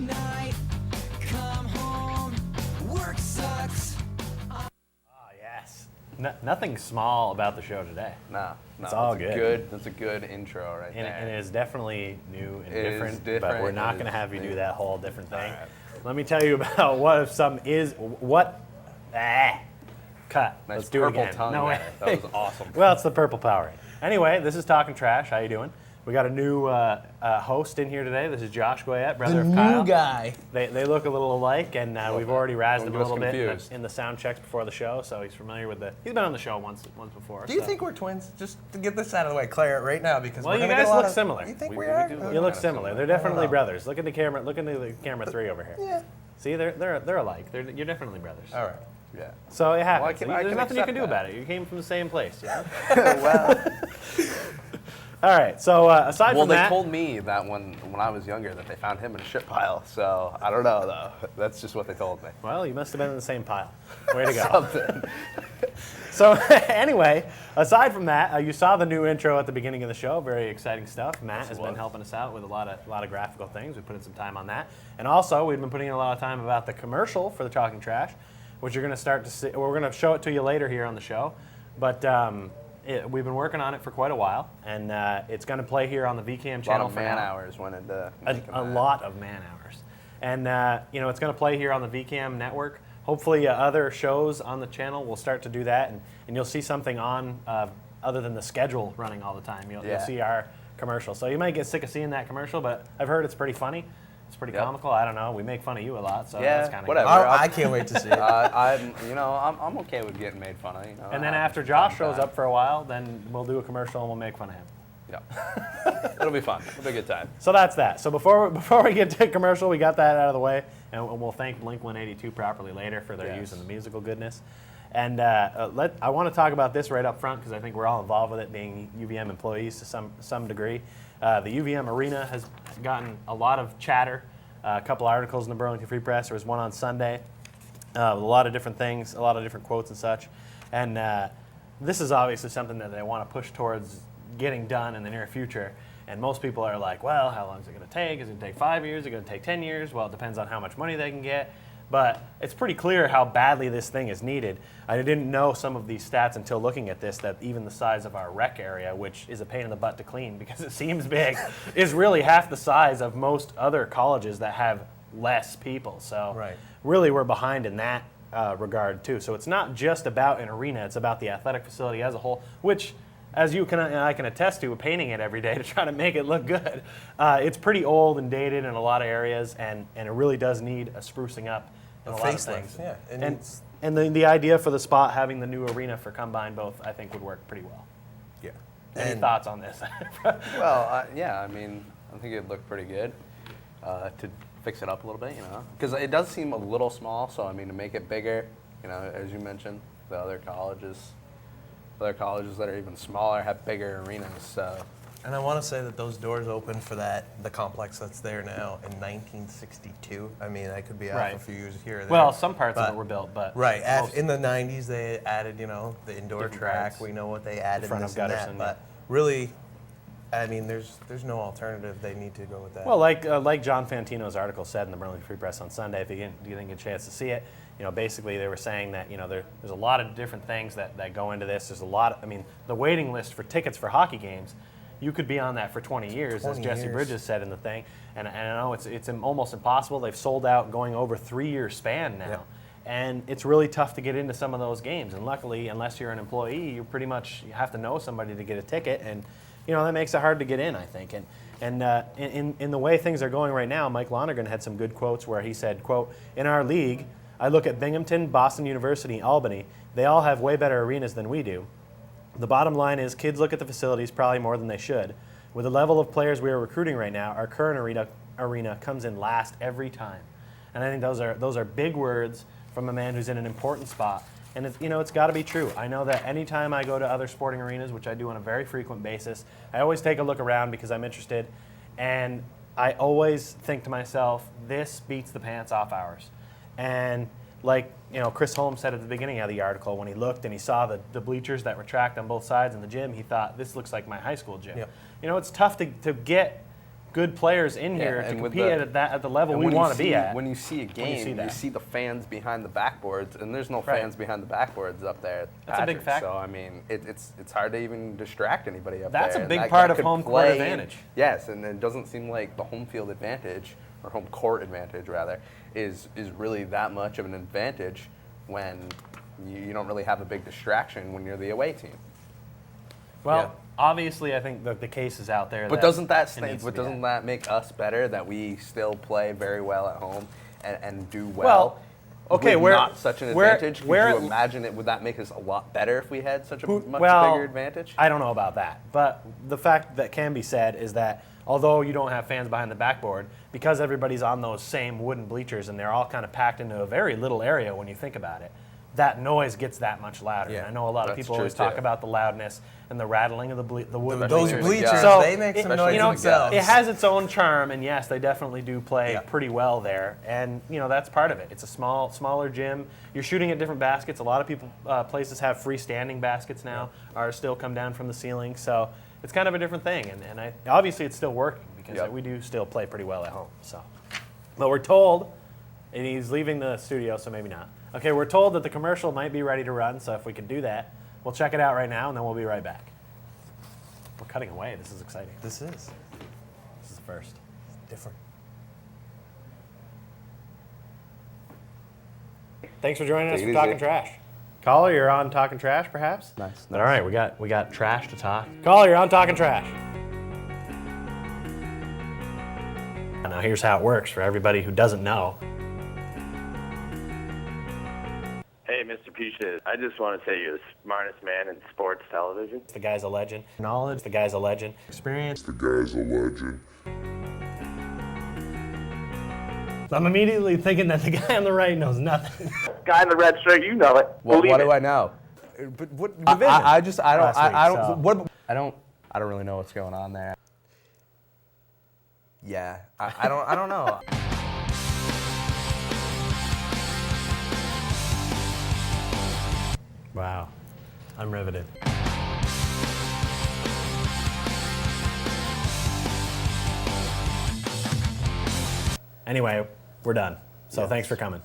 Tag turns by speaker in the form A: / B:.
A: night, come home, work sucks.
B: Yes. Nothing small about the show today.
C: No,
B: It's all good.
C: That's a good intro right there.
B: And it is definitely new and
C: It is
B: different,
C: different.
B: but we're not
C: It
B: going to
C: is
B: have you do
C: new.
B: that whole different thing.
C: All right.
B: Let me tell you about cut.
C: Nice
B: Let's do it
C: purple
B: again.
C: tongue
B: No way.
C: there. That was awesome.
B: Well, it's the purple Powerade. Anyway, this is Talking Trash. How you doing? We got a new host in here today. This is Josh Goyette, brother of Kyle.
D: New guy.
B: They look a little alike, and we've already razzed
C: Don't
B: him a
C: get us
B: little bit
C: confused.
B: in the sound checks before the show, so he's familiar with he's been on the show once before.
D: Do you
B: so.
D: think we're twins? Just to get this out of the way, clear it right now, because
B: Well,
D: we're
B: you
D: gonna
B: guys
D: get a lot
B: look
D: of-
B: similar.
D: You think
C: We
D: we,
C: do
D: are?
C: look
B: You look
C: kinda
B: similar.
C: similar.
B: They're definitely
D: know.
B: brothers. Look at the camera. Look into the camera 3 over here.
D: Yeah.
B: See, they're alike. You're definitely brothers.
D: All right.
C: Yeah.
B: So it happens.
C: Well, I
B: There's
C: can
B: nothing you
C: accept
B: can do
C: that.
B: about it. You came from the same place. Yeah.
C: Well,
B: All right. So aside
C: well,
B: from
C: they
B: that,
C: told me that when I was younger that they found him in a shit pile. So I don't know though. That's just what they told me.
B: well, you must have been in the same pile. Way to go.
C: Something.
B: So anyway, aside from that, you saw the new intro at the beginning of the show. Very exciting stuff. Matt has been helping us out with a lot of graphical things. We put in some time on that, and also we've been putting in a lot of time about the commercial for the Talking Trash, which you're going to start to see. We're going to show it to you later here on the show, but we've been working on it for quite a while, and it's going to play here on the VCAM
C: A lot
B: channel
C: of
B: for
C: man
B: now.
C: hours went into
B: A
C: making that.
B: lot of man hours, and it's going to play here on the VCAM network. Hopefully, other shows on the channel will start to do that, and you'll see something on other than the schedule running all the time. You'll see our commercial. So you might get sick of seeing that commercial, but I've heard it's pretty funny. It's pretty comical. I don't know. We make fun of you a lot, so
C: Yeah,
B: that's kind of
C: whatever.
D: I can't wait to see it.
C: I'm okay with getting made fun of.
B: And then after Josh shows up for a while, then we'll do a commercial and we'll make fun of him.
C: yeah, it'll be fun. It'll be a good time.
B: So that's that. So before we get to commercial, we got that out of the way, and we'll thank Blink 182 properly later for their use of the musical goodness. And I want to talk about this right up front because I think we're all involved with it, being UVM employees to some degree. The UVM arena has gotten a lot of chatter. A couple articles in the Burlington Free Press. There was one on Sunday with a lot of different things, a lot of different quotes and such. And this is obviously something that they want to push towards getting done in the near future. And most people are like, well, how long is it going to take? Is it going to take 5 years? Is it going to take 10 years? Well, it depends on how much money they can get. But it's pretty clear how badly this thing is needed. I didn't know some of these stats until looking at this, that even the size of our rec area, which is a pain in the butt to clean because it seems big, is really half the size of most other colleges that have less people. So really we're behind in that regard too. So it's not just about an arena, it's about the athletic facility as a whole, which as I can attest to, painting it every day to try to make it look good. It's pretty old and dated in a lot of areas, and it really does need a sprucing up in a lot of things.
D: Yeah,
B: And the idea for the spot having the new arena for Combine both, I think, would work pretty well.
D: yeah.
B: Any thoughts on this?
C: Well, yeah, I mean, I think it'd look pretty good to fix it up a little bit, because it does seem a little small. So I mean, to make it bigger, as you mentioned, the other colleges that are even smaller have bigger arenas. So.
D: And I want to say that those doors opened for the complex that's there now in 1962. I mean, I could be off a few years here or there.
B: Well, some parts of it were built, but
D: in the 90s they added, the indoor
B: Different
D: track.
B: parts.
D: We know what they added
B: In front of
D: this and that,
B: Gutterson,
D: but really, I mean, there's no alternative. They need to go with that.
B: Well, like John Fantino's article said in the Burlington Free Press on Sunday, if you didn't get a chance to see it, basically they were saying that there's a lot of different things that go into this. There's a lot. The waiting list for tickets for hockey games, you could be on that for 20 years, as Jesse Bridges said in the thing. And I know it's almost impossible. They've sold out going over 3-year span now. Yep. And it's really tough to get into some of those games. And luckily, unless you're an employee, you have to know somebody to get a ticket. And that makes it hard to get in, I think. And in the way things are going right now, Mike Lonergan had some good quotes where he said, quote, "In our league, I look at Binghamton, Boston University, Albany. They all have way better arenas than we do. The bottom line is kids look at the facilities probably more than they should. With the level of players we are recruiting right now, our current arena comes in last every time." And I think those are big words from a man who's in an important spot. And it's got to be true. I know that anytime I go to other sporting arenas, which I do on a very frequent basis, I always take a look around because I'm interested. And I always think to myself, this beats the pants off ours. And like Chris Holmes said at the beginning of the article, when he looked and he saw the bleachers that were tracked on both sides in the gym, he thought, this looks like my high school gym. Yep. It's tough to get good players in here to
C: and with
B: compete at the level we want to be at.
C: When you see a game, you see the fans behind the backboards, and there's no fans behind the backboards up there.
B: That's a big factor.
C: So I mean, it's hard to even distract anybody up
B: That's
C: there.
B: a big part of home court advantage.
C: Yes, and it doesn't seem like the home field advantage, or home court advantage rather, is really that much of an advantage when you don't really have a big distraction when you're the away team.
B: Well, obviously, I think the case is out there.
C: But
B: doesn't
C: that make us better that we still play very well at home and do well?
B: Okay,
C: with not such an advantage. Could you imagine it? Would that make us a lot better if we had such a much bigger advantage?
B: I don't know about that, but the fact that can be said is that although you don't have fans behind the backboard, because everybody's on those same wooden bleachers and they're all kind of packed into a very little area when you think about it, that noise gets that much louder.
C: Yeah,
B: and I know a lot of people always talk about the loudness and the rattling of the wooden
D: Those
B: bleachers.
D: bleachers,
B: So
D: they make some noise themselves.
B: It has its own charm, and yes, they definitely do play pretty well there. And that's part of it. It's a smaller gym. You're shooting at different baskets. A lot of people, places have freestanding baskets now. Ours still come down from the ceiling, so it's kind of a different thing. And obviously it's still working because we do still play pretty well at home. So, but we're told, and he's leaving the studio, so maybe not. Okay, we're told that the commercial might be ready to run, so if we can do that, we'll check it out right now, and then we'll be right back. We're cutting away. This is exciting.
D: This is
B: This is the first.
D: different.
B: Thanks for joining us for Talking Trash. Caller, you're on Talking Trash, perhaps?
C: Nice.
B: All right, we got trash to talk. Caller, you're on Talking Trash. Now here's how it works for everybody who doesn't know.
E: Hey, Mr. Piche, I just want to say you're the smartest man in sports television.
B: The guy's a legend. Knowledge, the guy's a legend. Experience,
F: The guy's a legend.
B: I'm immediately thinking that the guy on the right knows nothing.
E: Guy in the red shirt, you know it.
C: What
E: Believe
C: do
E: it.
C: I know?
D: But what division?
C: I don't really know what's going on there.
D: Yeah, I don't know.
B: Wow, I'm riveted. Anyway, we're done. So thanks for coming.